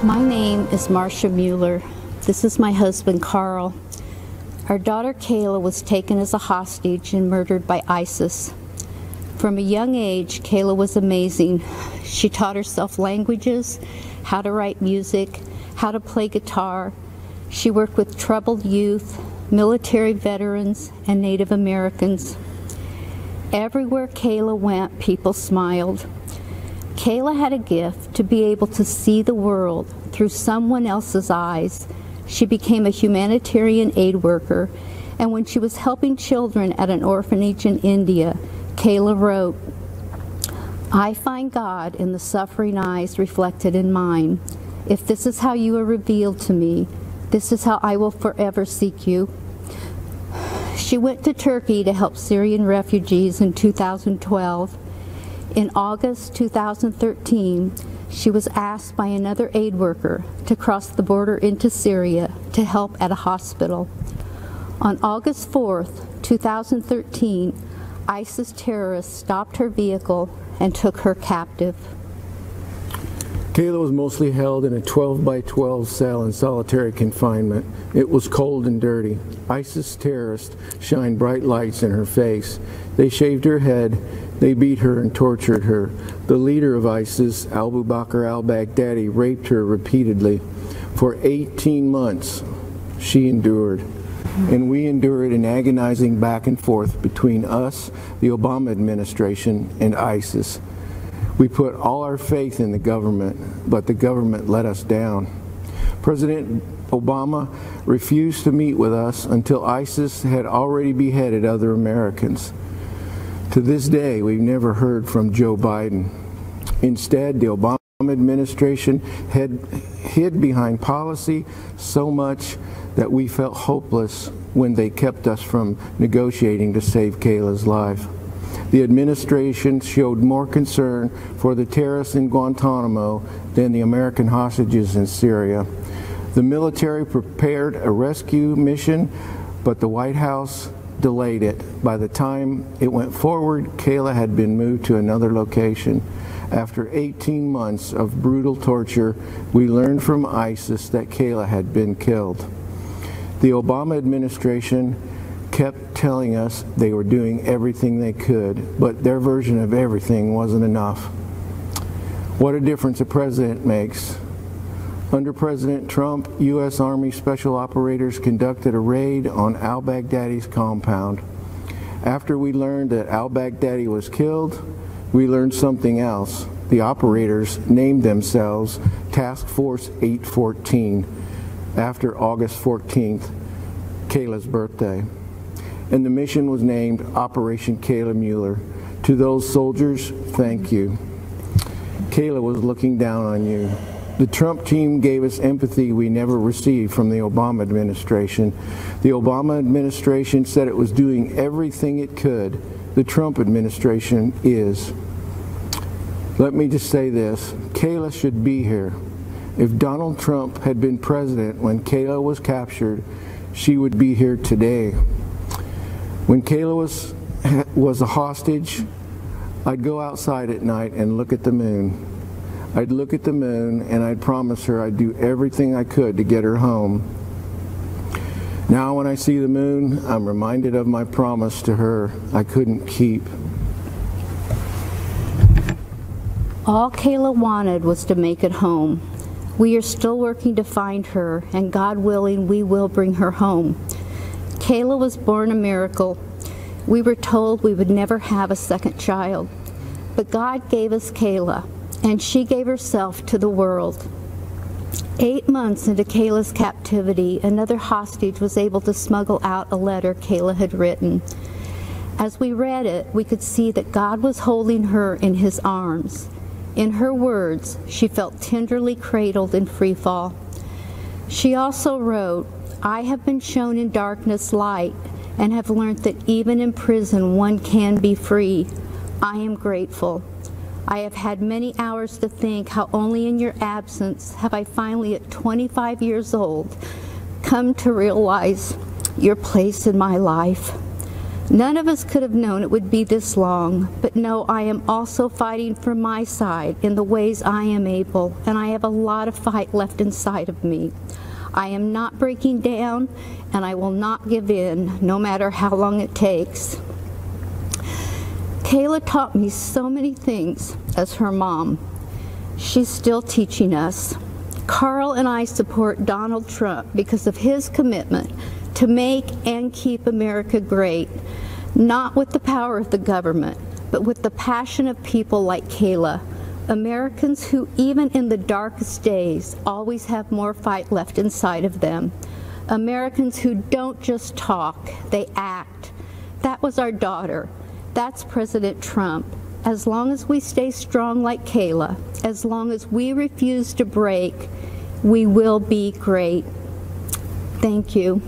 My name is Marsha Mueller. This is my husband, Carl. Our daughter, Kayla, was taken as a hostage and murdered by ISIS. From a young age, Kayla was amazing. She taught herself languages, how to write music, how to play guitar. She worked with troubled youth, military veterans, and Native Americans. Everywhere Kayla went, people smiled. Kayla had a gift to be able to see the world through someone else's eyes. She became a humanitarian aid worker, and when she was helping children at an orphanage in India, Kayla wrote, "I find God in the suffering eyes reflected in mine. If this is how you are revealed to me, this is how I will forever seek you." She went to Turkey to help Syrian refugees in 2012. In August 2013, she was asked by another aid worker to cross the border into Syria to help at a hospital. On August 4th, 2013, ISIS terrorists stopped her vehicle and took her captive. Kayla was mostly held in a 12 by 12 cell in solitary confinement. It was cold and dirty. ISIS terrorists shined bright lights in her face. They shaved her head. They beat her and tortured her. The leader of ISIS, Al-Baghdadi, raped her repeatedly. For 18 months, she endured. And we endured an agonizing back and forth between us, the Obama administration, and ISIS. We put all our faith in the government, but the government let us down. President Obama refused to meet with us until ISIS had already beheaded other Americans. To this day, we've never heard from Joe Biden. Instead, the Obama administration hid behind policy so much that we felt hopeless when they kept us from negotiating to save Kayla's life. The administration showed more concern for the terrorists in Guantanamo than the American hostages in Syria. The military prepared a rescue mission, but the White House delayed it. By the time it went forward, Kayla had been moved to another location. After 18 months of brutal torture, we learned from ISIS that Kayla had been killed. The Obama administration kept telling us they were doing everything they could, but their version of everything wasn't enough. What a difference a president makes. Under President Trump, U.S. Army Special Operators conducted a raid on Al-Baghdadi's compound. After we learned that Al-Baghdadi was killed, we learned something else. The operators named themselves Task Force 814 after August 14th, Kayla's birthday. And the mission was named Operation Kayla Mueller. To those soldiers, thank you. Kayla was looking down on you. The Trump team gave us empathy we never received from the Obama administration. The Obama administration said it was doing everything it could. The Trump administration is. Let me just say this. Kayla should be here. If Donald Trump had been president when Kayla was captured, she would be here today. When Kayla was a hostage, I'd go outside at night and look at the moon. I'd look at the moon and I'd promise her I'd do everything I could to get her home. Now when I see the moon, I'm reminded of my promise to her I couldn't keep. All Kayla wanted was to make it home. We are still working to find her, and God willing, we will bring her home. Kayla was born a miracle. We were told we would never have a second child, but God gave us Kayla, and she gave herself to the world. 8 months into Kayla's captivity, another hostage was able to smuggle out a letter Kayla had written. As we read it, we could see that God was holding her in his arms. In her words, she felt tenderly cradled in free fall. She also wrote, "I have been shown in darkness light and have learned that even in prison one can be free. I am grateful. I have had many hours to think how only in your absence have I finally, at 25 years old, come to realize your place in my life. None of us could have known it would be this long, but no, I am also fighting for my side in the ways I am able, and I have a lot of fight left inside of me. I am not breaking down, and I will not give in, no matter how long it takes. Kayla taught me so many things as her mom. She's still teaching us. Carl and I support Donald Trump because of his commitment to make and keep America great, not with the power of the government, but with the passion of people like Kayla, Americans who, even in the darkest days, always have more fight left inside of them. Americans who don't just talk, they act. That was our daughter. That's President Trump. As long as we stay strong like Kayla, as long as we refuse to break, we will be great. Thank you.